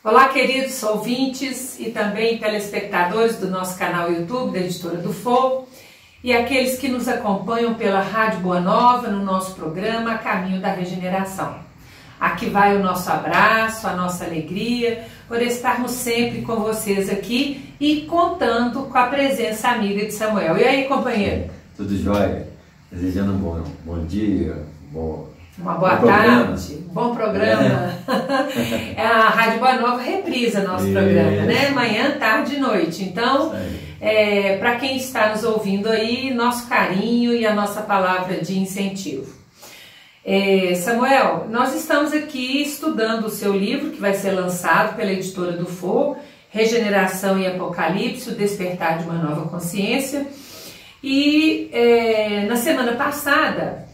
Olá, queridos ouvintes e também telespectadores do nosso canal YouTube da Editora do Fogo e aqueles que nos acompanham pela Rádio Boa Nova no nosso programa A Caminho da Regeneração. Aqui vai o nosso abraço, a nossa alegria por estarmos sempre com vocês aqui e contando com a presença amiga de Samuel. E aí, companheiro? Tudo jóia? Desejando um bom dia, uma boa tarde, bom programa. É. A Rádio Boa Nova reprisa nosso programa, né? Manhã, tarde e noite. Então, para quem está nos ouvindo aí, nosso carinho e a nossa palavra de incentivo. Samuel, nós estamos aqui estudando o seu livro, que vai ser lançado pela Editora do Fogo, Regeneração e Apocalipse, o Despertar de uma Nova Consciência. E na semana passada,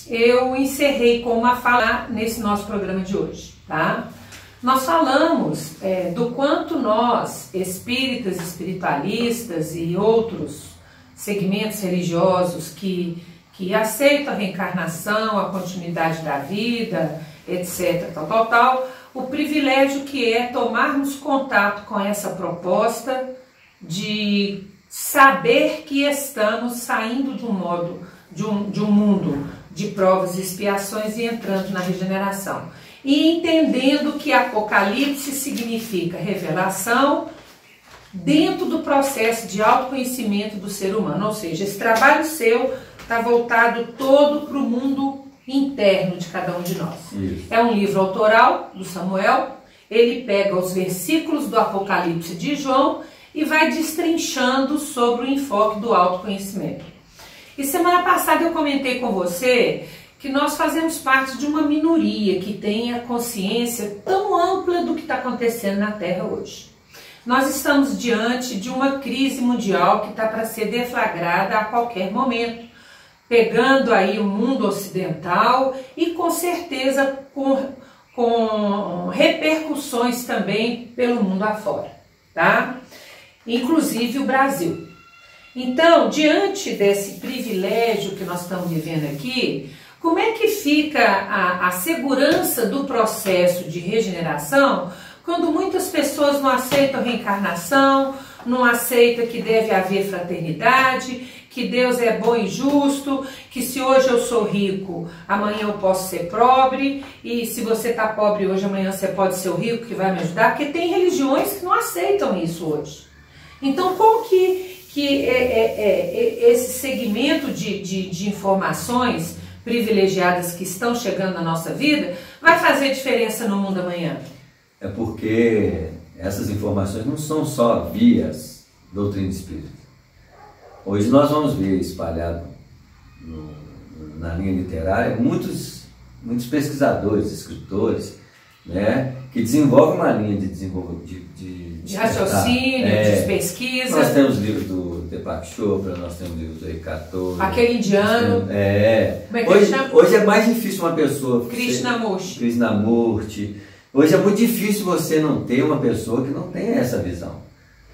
eu encerrei com uma fala nesse nosso programa de hoje, tá? Nós falamos do quanto nós, espíritas, espiritualistas e outros segmentos religiosos que aceitam a reencarnação, a continuidade da vida, etc, tal, o privilégio que é tomarmos contato com essa proposta de saber que estamos saindo de um mundo de provas e expiações e entrando na regeneração. E entendendo que Apocalipse significa revelação dentro do processo de autoconhecimento do ser humano. Ou seja, esse trabalho seu está voltado todo para o mundo interno de cada um de nós. Isso. É um livro autoral do Samuel. Ele pega os versículos do Apocalipse de João e vai destrinchando sobre o enfoque do autoconhecimento. E semana passada eu comentei com você que nós fazemos parte de uma minoria que tem a consciência tão ampla do que está acontecendo na Terra hoje. Nós estamos diante de uma crise mundial que está para ser deflagrada a qualquer momento, pegando aí o mundo ocidental e com certeza com repercussões também pelo mundo afora, tá? Inclusive o Brasil. Então, diante desse privilégio que nós estamos vivendo aqui, como é que fica a segurança do processo de regeneração quando muitas pessoas não aceitam reencarnação, não aceitam que deve haver fraternidade, que Deus é bom e justo, que se hoje eu sou rico, amanhã eu posso ser pobre, e se você está pobre hoje, amanhã você pode ser o rico que vai me ajudar, porque tem religiões que não aceitam isso hoje. Então, como que esse segmento de informações privilegiadas que estão chegando na nossa vida vai fazer diferença no mundo amanhã? É porque essas informações não são só vias doutrina espírita. Hoje nós vamos ver espalhado na linha literária muitos pesquisadores, escritores, né, que desenvolvem uma linha de raciocínio, de pesquisa. Nós temos livros do Deepak Chopra, nós temos livros do Eckhart Tolle. Aquele indiano. Como é que ele chama? Hoje é mais difícil uma pessoa... Krishnamurti. Hoje é muito difícil você não ter uma pessoa que não tenha essa visão.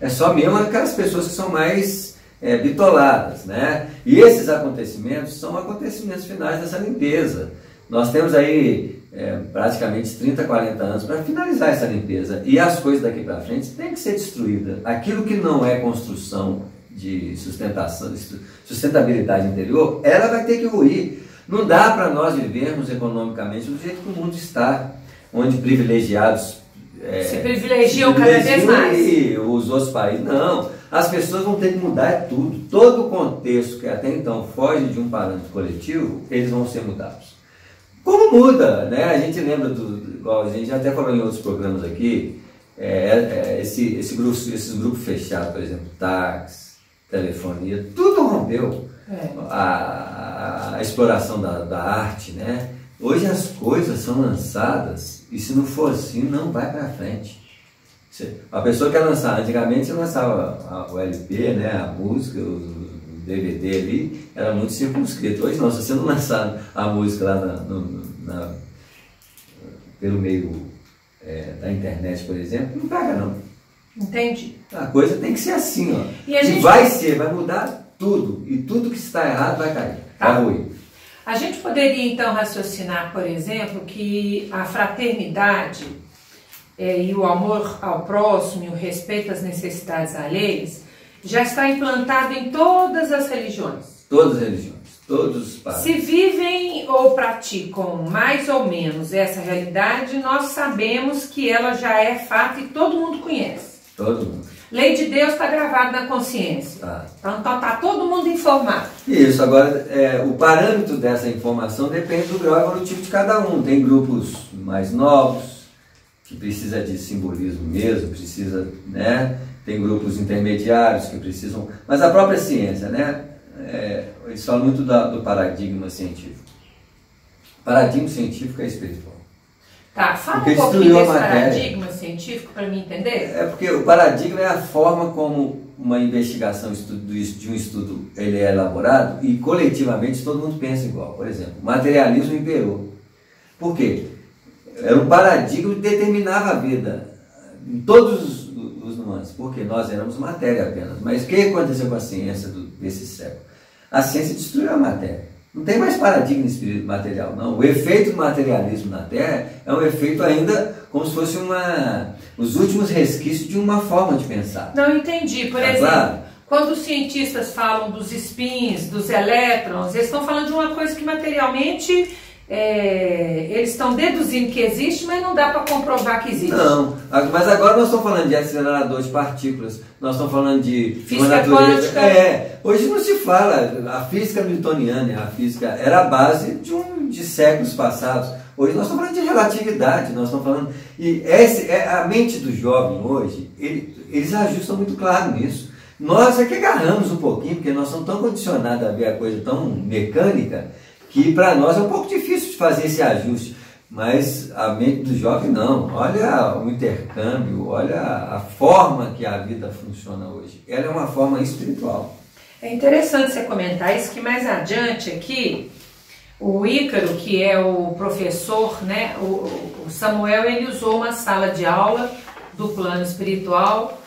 É só mesmo aquelas pessoas que são mais bitoladas, né? E esses acontecimentos são acontecimentos finais dessa limpeza. Nós temos aí praticamente 30, 40 anos para finalizar essa limpeza. E as coisas daqui para frente têm que ser destruídas. Aquilo que não é construção de sustentabilidade interior, ela vai ter que ruir. Não dá para nós vivermos economicamente do jeito que o mundo está, onde privilegiados se privilegiam cada vez mais. E os outros países, não. As pessoas vão ter que mudar tudo. Todo o contexto que até então foge de um parâmetro coletivo, eles vão ser mudados. Como muda, né? A gente lembra igual a gente já até falou em outros programas aqui, esses grupos fechados, por exemplo, táxi, telefonia, tudo rompeu. A exploração da arte, né? Hoje as coisas são lançadas e se não for assim, não vai para frente. A pessoa quer lançar, antigamente você lançava o LP, né? A música, o DVD ali, era muito circunscrito. Hoje não, se você não lançar a música lá pelo meio da internet, por exemplo, não pega não. Entendi. A coisa tem que ser assim, ó. E vai mudar tudo. E tudo que está errado vai cair, vai ruir. A gente poderia então raciocinar, por exemplo, que a fraternidade e o amor ao próximo e o respeito às necessidades alheias já está implantado em todas as religiões. Todas as religiões, todos os padres. Se vivem ou praticam mais ou menos essa realidade, nós sabemos que ela já é fato e todo mundo conhece. Todo mundo. Lei de Deus está gravada na consciência. Então está todo mundo informado. Isso, agora o parâmetro dessa informação depende do grau evolutivo de cada um. Tem grupos mais novos, que precisa de simbolismo mesmo, precisa, né? Tem grupos intermediários que precisam... Mas a própria ciência, né? Eles falam muito do paradigma científico. O paradigma científico é espiritual. Tá, fala um pouquinho desse paradigma científico para mim entender. Porque o paradigma é a forma como uma investigação de um estudo ele é elaborado e coletivamente todo mundo pensa igual. Por exemplo, o materialismo imperou. Por quê? Era um paradigma que determinava a vida em todos os nuances, porque nós éramos matéria apenas. Mas o que aconteceu com a ciência desse século? A ciência destruiu a matéria. Não tem mais paradigma espírito material, não. O efeito do materialismo na Terra é um efeito ainda como se fosse os últimos resquícios de uma forma de pensar. Não entendi. Por exemplo, claro? Quando os cientistas falam dos spins, dos elétrons, eles estão falando de uma coisa que materialmente eles estão deduzindo que existe, mas não dá para comprovar que existe. Não, mas agora nós estamos falando de acelerador de partículas, nós estamos falando de física quântica. Hoje não se fala, a física newtoniana, a física era a base de séculos passados. Hoje nós estamos falando de relatividade, nós estamos falando... E a mente do jovem hoje, eles ajustam muito claro nisso. Nós é que agarramos um pouquinho, porque nós somos tão condicionados a ver a coisa tão mecânica, que para nós é um pouco difícil de fazer esse ajuste, mas a mente do jovem não. Olha o intercâmbio, olha a forma que a vida funciona hoje. Ela é uma forma espiritual. É interessante você comentar isso, que mais adiante aqui, o Ícaro, que é o professor, né, o Samuel, ele usou uma sala de aula do plano espiritual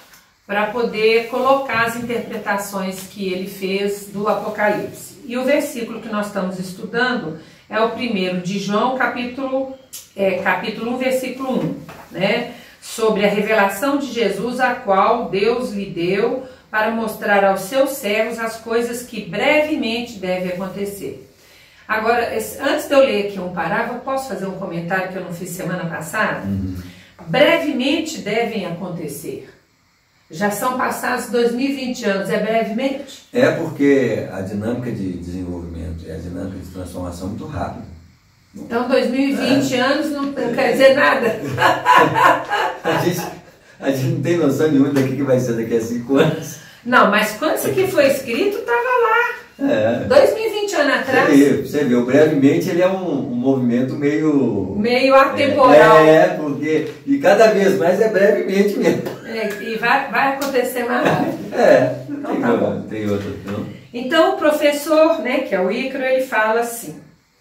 para poder colocar as interpretações que ele fez do Apocalipse. E o versículo que nós estamos estudando é o 1 de João, capítulo 1, versículo 1, né? Sobre a revelação de Jesus, a qual Deus lhe deu para mostrar aos seus servos as coisas que brevemente devem acontecer. Agora, antes de eu ler aqui um parágrafo, posso fazer um comentário que eu não fiz semana passada? Brevemente devem acontecer. Já são passados 2020 anos, é brevemente? É porque a dinâmica de desenvolvimento e a dinâmica de transformação é muito rápida. Então 2020 anos não quer dizer nada. a gente não tem noção nenhuma daqui que vai ser daqui a 5 anos. Não, mas quando isso aqui foi escrito, estava lá. 2020 anos atrás. Você viu, brevemente ele é um movimento meio atemporal. Porque e cada vez mais é brevemente mesmo. E vai acontecer mais rápido. Então, tem outro. Não? Então o professor, né, que é o Ícaro, ele fala assim,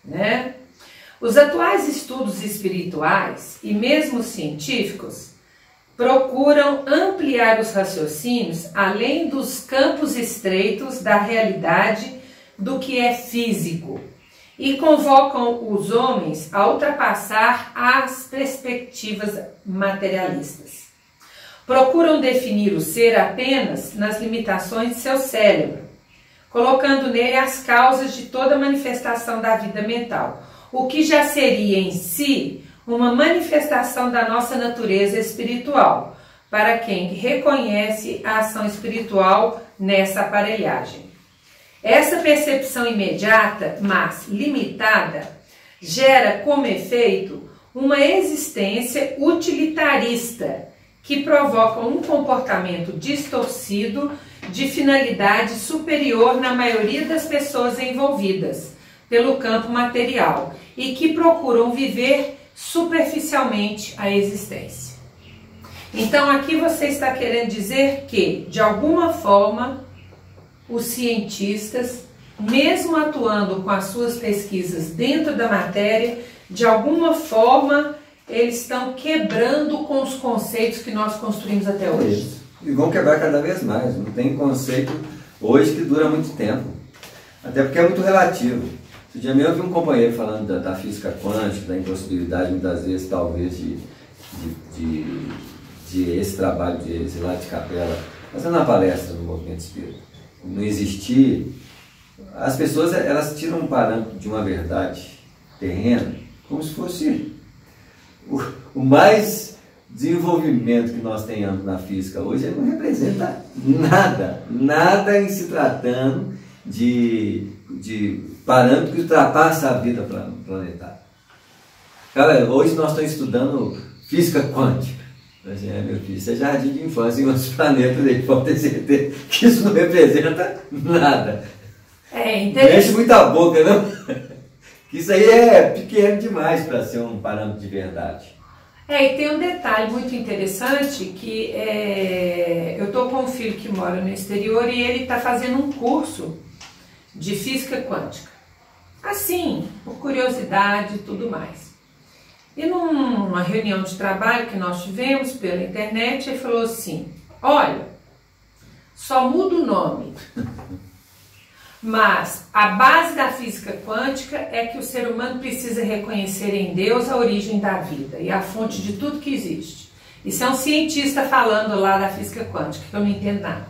né? Os atuais estudos espirituais e mesmo científicos procuram ampliar os raciocínios além dos campos estreitos da realidade do que é físico e convocam os homens a ultrapassar as perspectivas materialistas. Procuram definir o ser apenas nas limitações de seu cérebro, colocando nele as causas de toda manifestação da vida mental, o que já seria em si uma manifestação da nossa natureza espiritual, para quem reconhece a ação espiritual nessa aparelhagem. Essa percepção imediata, mas limitada, gera como efeito uma existência utilitarista, que provoca um comportamento distorcido de finalidade superior na maioria das pessoas envolvidas pelo campo material e que procuram viver superficialmente a existência. Então aqui você está querendo dizer que, de alguma forma, os cientistas, mesmo atuando com as suas pesquisas dentro da matéria, de alguma forma eles estão quebrando com os conceitos que nós construímos até hoje. Isso. E vão quebrar cada vez mais. Não tem conceito hoje que dura muito tempo. Até porque é muito relativo. Outro dia mesmo eu vi um companheiro falando da física quântica, da impossibilidade, muitas vezes, talvez, de esse trabalho deles lá de capela, fazendo uma palestra no movimento espírita. Não existir. As pessoas, elas tiram um parâmetro de uma verdade terrena como se fosse o mais desenvolvimento que nós tenhamos na física hoje. Ele não representa nada em se tratando de parâmetro que ultrapassa a vida planetária. Cara, hoje nós estamos estudando física quântica. Assim, meu filho, isso é jardim de infância em outros planetas aí, pode ter certeza que isso não representa nada. Interessante. Enche muita boca, não? Isso aí é pequeno demais para ser um parâmetro de verdade. E tem um detalhe muito interessante que eu estou com um filho que mora no exterior e ele está fazendo um curso de física quântica. Assim, por curiosidade e tudo mais. E numa reunião de trabalho que nós tivemos pela internet, ele falou assim, olha, só muda o nome, mas a base da física quântica é que o ser humano precisa reconhecer em Deus a origem da vida e a fonte de tudo que existe. Isso é um cientista falando lá da física quântica, que eu não entendo nada.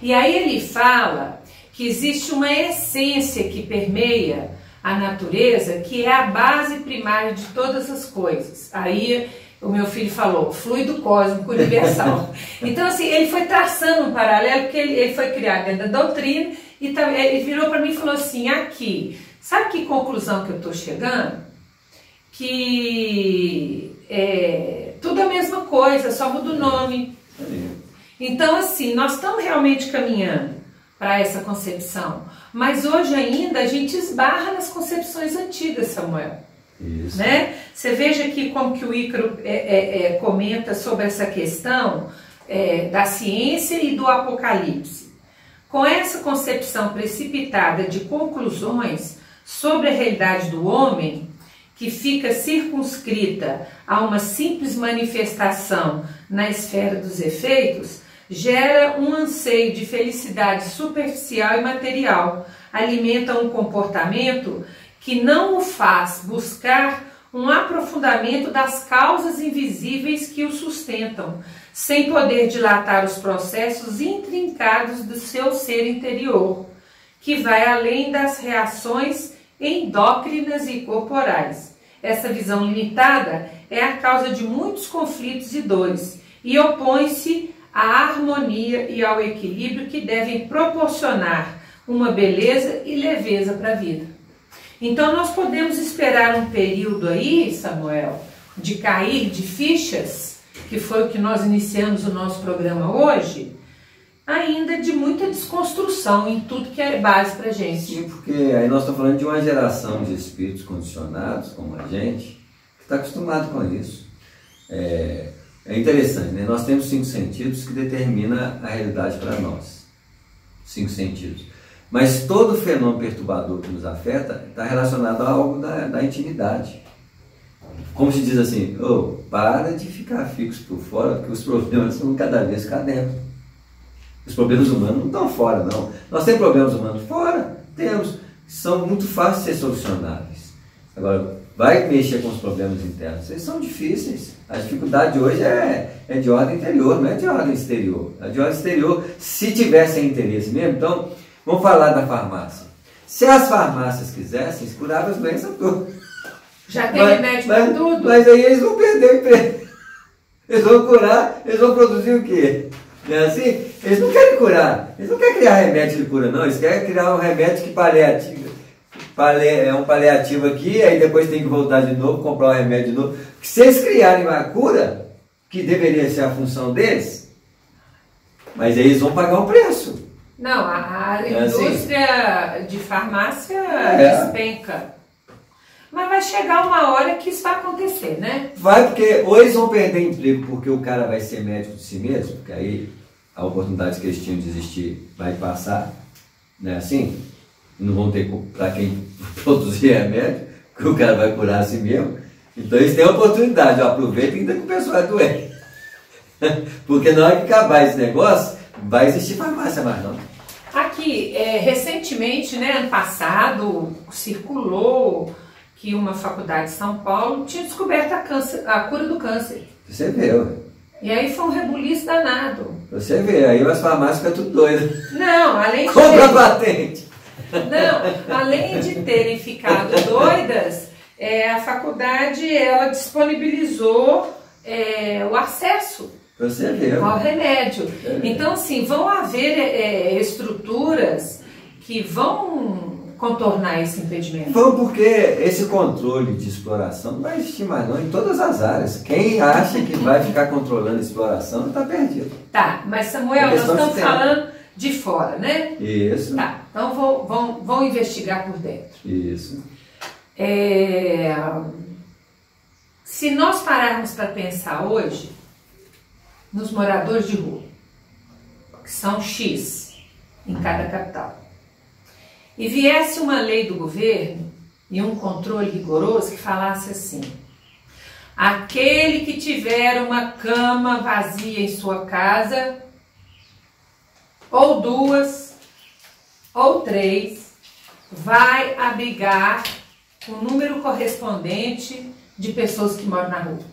E aí ele fala que existe uma essência que permeia a natureza, que é a base primária de todas as coisas. Aí o meu filho falou, fluido cósmico universal. Então assim, ele foi traçando um paralelo, porque ele foi criado dentro da doutrina, e ele virou para mim e falou assim, aqui, sabe que conclusão que eu estou chegando? Que tudo a mesma coisa, só muda o nome. Então assim, nós estamos realmente caminhando para essa concepção. Mas hoje ainda a gente esbarra nas concepções antigas, Samuel. Isso. Né? Você veja aqui como que o Ícaro comenta sobre essa questão da ciência e do apocalipse. Com essa concepção precipitada de conclusões sobre a realidade do homem, que fica circunscrita a uma simples manifestação na esfera dos efeitos, gera um anseio de felicidade superficial e material, alimenta um comportamento que não o faz buscar um aprofundamento das causas invisíveis que o sustentam, sem poder dilatar os processos intrincados do seu ser interior, que vai além das reações endócrinas e corporais. Essa visão limitada é a causa de muitos conflitos e dores e opõe-se à harmonia e ao equilíbrio que devem proporcionar uma beleza e leveza para a vida. Então nós podemos esperar um período aí, Samuel, de cair de fichas, que foi o que nós iniciamos o nosso programa hoje, ainda de muita desconstrução em tudo que é base para a gente. Sim, porque aí nós estamos falando de uma geração de espíritos condicionados, como a gente, que está acostumado com isso. É interessante, né? Nós temos 5 sentidos que determinam a realidade para nós. 5 sentidos. Mas todo fenômeno perturbador que nos afeta está relacionado a algo da intimidade. Como se diz assim, para de ficar fixo por fora, porque os problemas vão cada vez ficar dentro. Os problemas humanos não estão fora, não. Nós temos problemas humanos fora? Temos. São muito fáceis de ser solucionáveis. Agora, vai mexer com os problemas internos. Eles são difíceis. A dificuldade hoje é de ordem interior, não é de ordem exterior. É de ordem exterior, se tivessem interesse mesmo. Então, vamos falar da farmácia. Se as farmácias quisessem, eles curavam as doenças todas. Já tem remédio para tudo? Mas aí eles vão perder o emprego. Eles vão curar, eles vão produzir o quê? Não é assim? Eles não querem curar. Eles não querem criar remédio de cura, não. Eles querem criar um remédio que é um paliativo aqui, aí depois tem que voltar de novo, comprar um remédio de novo. Se eles criarem uma cura, que deveria ser a função deles, mas aí eles vão pagar um preço. Não, a indústria de farmácia despenca. Mas vai chegar uma hora que isso vai acontecer, né? Vai, porque ou eles vão perder emprego porque o cara vai ser médico de si mesmo, porque aí a oportunidade que eles tinham de existir vai passar, não é assim? Não vão ter para quem produzir remédio, que o cara vai curar a si mesmo. Então eles têm a oportunidade, aproveita ainda que o pessoal é doente. Porque na hora que acabar esse negócio, vai existir farmácia mais não. Aqui, recentemente, né, ano passado, circulou que uma faculdade de São Paulo tinha descoberto a cura do câncer. Você vê, ué. E aí foi um rebuliço danado. Você vê, aí as farmácias ficam tudo doidas. Não, além de compra patente. Não, além de terem ficado doidas, a faculdade ela disponibilizou o acesso Você vê, ao remédio. Então, assim, vão haver estruturas que vão contornar esse impedimento. Vão, porque esse controle de exploração não vai existir mais não, em todas as áreas. Quem acha que vai ficar controlando a exploração está perdido. Tá, mas Samuel, nós estamos falando de fora, né? Isso. Tá, então vão investigar por dentro. Isso. Se nós pararmos para pensar hoje nos moradores de rua, que são X em cada capital, e viesse uma lei do governo e um controle rigoroso que falasse assim: aquele que tiver uma cama vazia em sua casa, ou 2, ou 3, vai abrigar o número correspondente de pessoas que moram na rua.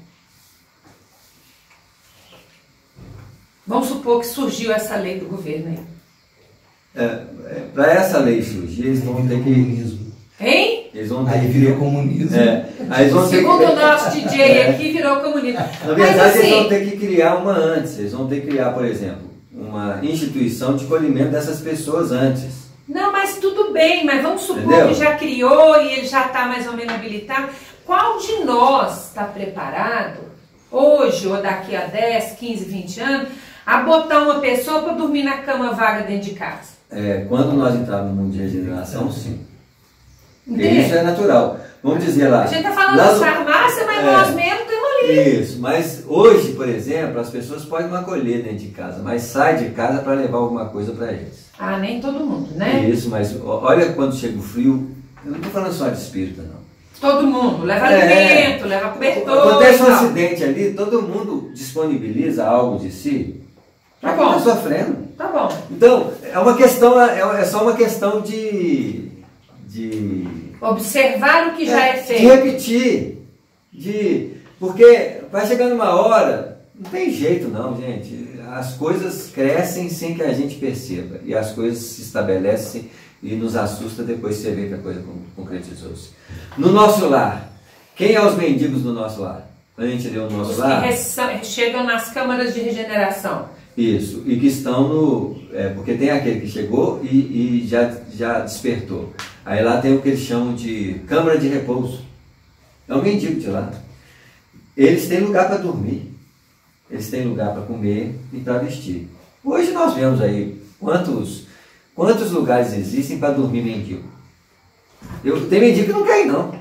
Vamos supor que surgiu essa lei do governo aí. Para essa lei surgir, eles vão ter que... Hein? Eles vão ter aí virou comunismo. Aí eles vão ter Segundo que... o nosso DJ aqui, virou comunismo. Na verdade, mas, assim, eles vão ter que criar uma antes. Eles vão ter que criar, por exemplo, uma instituição de colhimento dessas pessoas antes. Não, mas tudo bem, mas vamos supor Entendeu? que já criou e ele já está mais ou menos habilitado. Qual de nós está preparado, hoje ou daqui a 10, 15, 20 anos, a botar uma pessoa para dormir na cama vaga dentro de casa? Quando nós entrarmos no mundo de regeneração, sim. Entende? Isso é natural. Vamos dizer lá... A gente está falando lá das farmácias, mas nós mesmos temos ali. Isso, mas hoje, por exemplo, as pessoas podem não acolher dentro de casa, mas sai de casa para levar alguma coisa para eles. Ah, nem todo mundo, né? Isso, mas olha quando chega o frio, eu não estou falando só de espírita, não. Todo mundo, leva alimento, leva cobertor. Acontece um e tal. acidente ali, todo mundo disponibiliza algo de si. Tá Quem bom. está sofrendo? Tá bom. Então, é uma questão, é só uma questão de Observar o que já é de feito. repetir, porque vai chegando uma hora, não tem jeito não, gente. As coisas crescem sem que a gente perceba, e as coisas se estabelecem e nos assusta depois você vê que a coisa concretizou-se. No nosso lar, quem é os mendigos do nosso lar? Quando a gente lê o nosso Os lar... que chegam nas câmaras de regeneração. Isso, e que estão no... porque tem aquele que chegou e já despertou. Aí lá tem o que eles chamam de câmara de repouso. É um mendigo de lá. Eles têm lugar para dormir, eles têm lugar para comer e para vestir. Hoje nós vemos aí quantos lugares existem para dormir mendigo. Tem mendigo que não quer ir, não.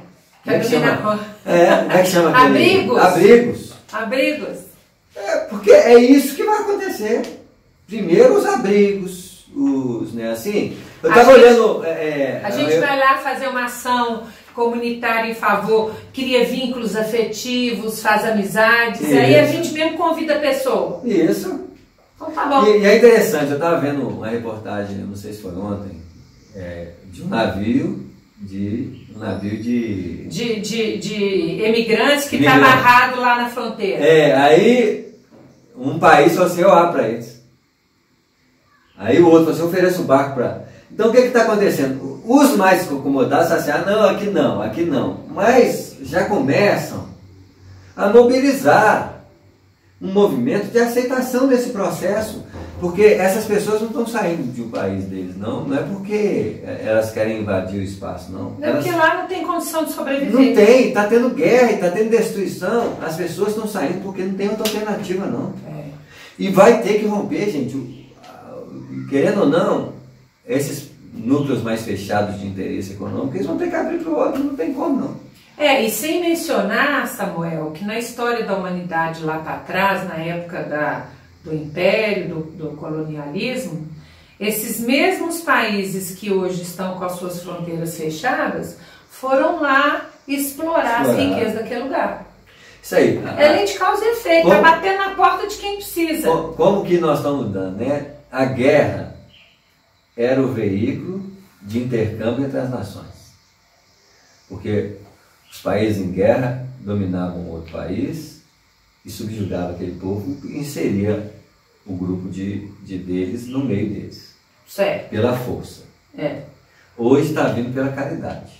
Quer dormir na rua. Como é que chama aquele? Abrigos. Abrigos. Abrigos. Porque é isso que vai acontecer. Primeiro os abrigos, né, assim... Eu estava olhando... a gente vai lá fazer uma ação comunitária em favor, cria vínculos afetivos, faz amizades, Isso. aí a gente mesmo convida a pessoa. Isso. Então tá bom. E é interessante, eu estava vendo uma reportagem, não sei se foi ontem, de um navio de imigrantes que está amarrado lá na fronteira. Aí um país falou assim, eu abro para eles. Aí o outro falou assim, eu ofereço o barco para... Então o que está acontecendo? Os mais acomodados assim, não, aqui não. Mas já começam a mobilizar um movimento de aceitação desse processo, porque essas pessoas não estão saindo de um país deles, não é porque elas querem invadir o espaço, não. Não é porque lá não tem condição de sobreviver. Não tem, está tendo guerra, está tendo destruição, as pessoas estão saindo porque não tem outra alternativa, não. E vai ter que romper, gente, querendo ou não, esses núcleos mais fechados de interesse econômico, eles vão ter que abrir para o outro, não tem como, não. E sem mencionar, Samuel, que na história da humanidade lá para trás, na época do império, do colonialismo, esses mesmos países que hoje estão com as suas fronteiras fechadas foram lá explorar as riquezas daquele lugar. Isso aí. É lei de causa e efeito, está batendo na porta de quem precisa. Como que nós estamos mudando, né? A guerra era o veículo de intercâmbio entre as nações. Porque os países em guerra dominavam outro país e subjugavam aquele povo e inseria o grupo deles no meio deles. Certo. Pela força. É. Hoje está vindo pela caridade.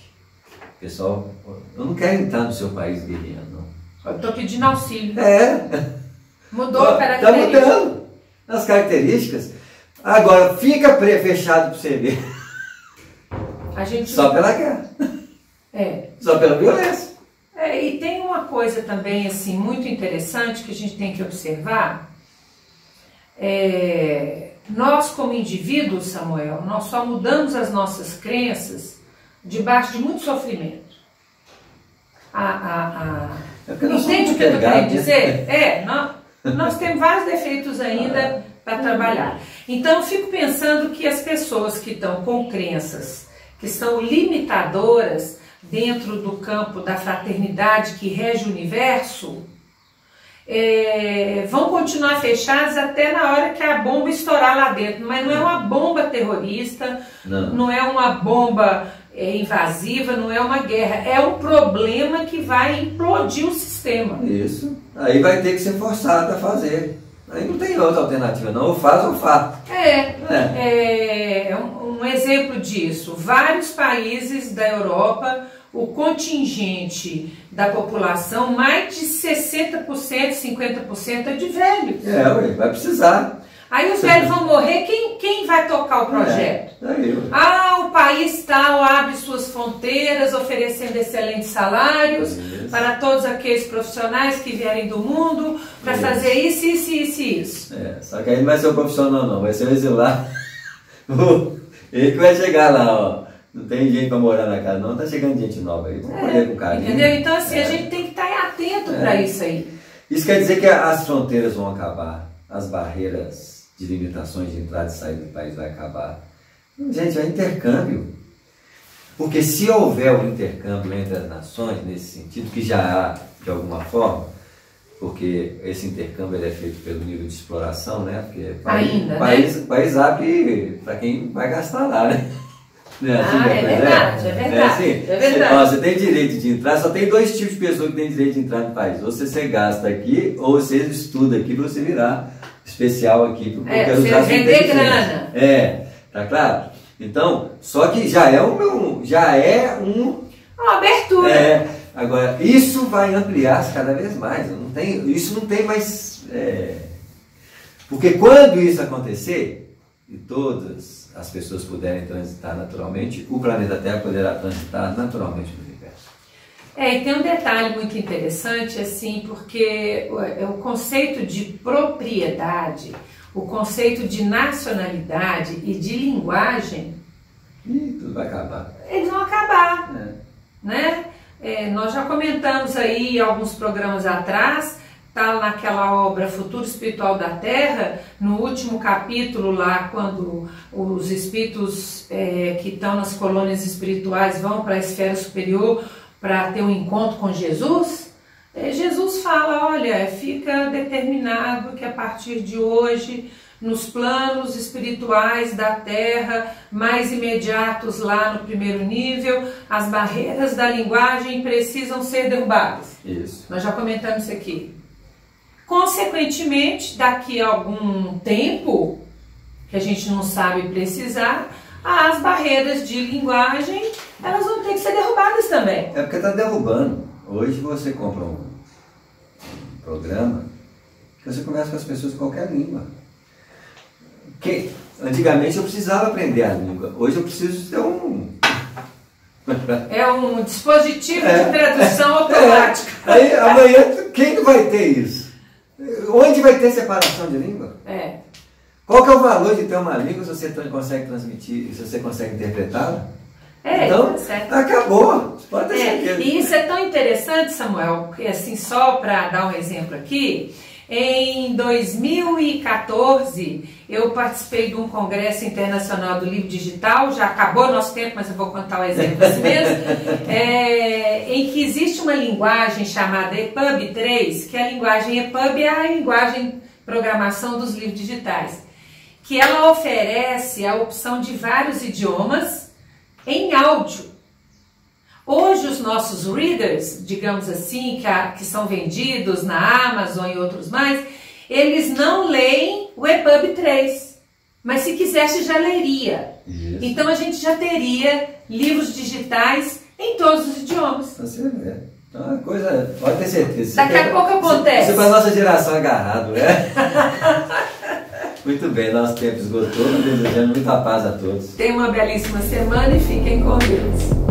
Pessoal, eu não quero entrar no seu país guerreando, não. Eu estou pedindo auxílio. Mudou a característica. Está mudando as características. Agora, fica fechado para você ver. Só pela guerra. Só pela violência. E tem uma coisa também assim, muito interessante que a gente tem que observar. Nós, como indivíduos, Samuel, nós só mudamos as nossas crenças debaixo de muito sofrimento. Entende o que eu estou querendo dizer? Nós temos vários defeitos ainda para trabalhar. Então, eu fico pensando que as pessoas que estão com crenças que são limitadoras dentro do campo da fraternidade que rege o universo, vão continuar fechadas até na hora que a bomba estourar lá dentro. Mas não é uma bomba terrorista, não é uma bomba invasiva, não é uma guerra. É um problema que vai implodir o sistema. Isso. Aí vai ter que ser forçado a fazer. Aí não tem outra alternativa, não. Ou faz ou faz. Um exemplo disso. Vários países da Europa, o contingente da população, mais de 60%, 50% é de velhos. Vai precisar. Aí os velhos vão morrer, quem vai tocar o projeto? O país tal abre suas fronteiras, oferecendo excelentes salários para todos aqueles profissionais que vierem do mundo, para fazer isso. Só que aí não vai ser o profissional não, vai ser o exilado. Ele que vai chegar lá, ó. Não tem gente para morar na casa não, tá chegando gente nova aí. Vamos colher com carinho. Entendeu? Então assim, a gente tem que estar atento para isso aí. Isso quer dizer que as fronteiras vão acabar, as barreiras de limitações de entrada e saída do país vai acabar. Gente, é intercâmbio. Porque se houver um intercâmbio entre as nações, nesse sentido, que já há de alguma forma, porque esse intercâmbio é feito pelo nível de exploração, né? Porque o país abre para quem vai gastar lá, né? É verdade. Você tem direito de entrar, só tem dois tipos de pessoas que têm direito de entrar no país. Ou você gasta aqui, ou você estuda aqui para você virar especial aqui. Você vender grana. Tá claro? Então, só que já é uma abertura. Agora, isso vai ampliar-se cada vez mais. Isso não tem mais... Porque quando isso acontecer, e todas as pessoas puderem transitar naturalmente, o planeta Terra poderá transitar naturalmente no universo. E tem um detalhe muito interessante, assim, porque o conceito de propriedade, o conceito de nacionalidade e de linguagem... tudo vai acabar. Eles vão acabar, né? Nós já comentamos aí alguns programas atrás, está naquela obra Futuro Espiritual da Terra, no último capítulo lá, quando os espíritos que estão nas colônias espirituais vão para a esfera superior para ter um encontro com Jesus, Jesus fala, olha, fica determinado que a partir de hoje, nos planos espirituais da Terra, mais imediatos lá no primeiro nível, as barreiras da linguagem precisam ser derrubadas. Isso. Nós já comentamos isso aqui. Consequentemente, daqui a algum tempo, que a gente não sabe precisar, as barreiras de linguagem, elas vão ter que ser derrubadas também. Porque está derrubando. Hoje você compra um programa que você conversa com as pessoas de qualquer língua. Antigamente eu precisava aprender a língua, hoje eu preciso ter um dispositivo de tradução automática. Aí amanhã quem não vai ter isso? Onde vai ter separação de língua? Qual que é o valor de ter uma língua se você consegue transmitir, se você consegue interpretá-la? Então, acabou. Pode ter certeza. E isso é tão interessante, Samuel, porque assim, só para dar um exemplo aqui, Em 2014, eu participei de um congresso internacional do livro digital, já acabou o nosso tempo, mas eu vou contar o exemplo assim mesmo, em que existe uma linguagem chamada EPUB 3, que a linguagem EPUB é a linguagem programação dos livros digitais, que ela oferece a opção de vários idiomas em áudio. Hoje os nossos readers, digamos assim, que são vendidos na Amazon e outros mais, eles não leem o EPUB 3, mas se quisesse já leria. Isso. Então a gente já teria livros digitais em todos os idiomas. Você vê. É uma coisa, pode ter certeza. Daqui a pouco acontece. Isso para a nossa geração agarrado, né? Muito bem, nosso tempo esgotou, desejando muita paz a todos. Tenham uma belíssima semana e fiquem com Deus.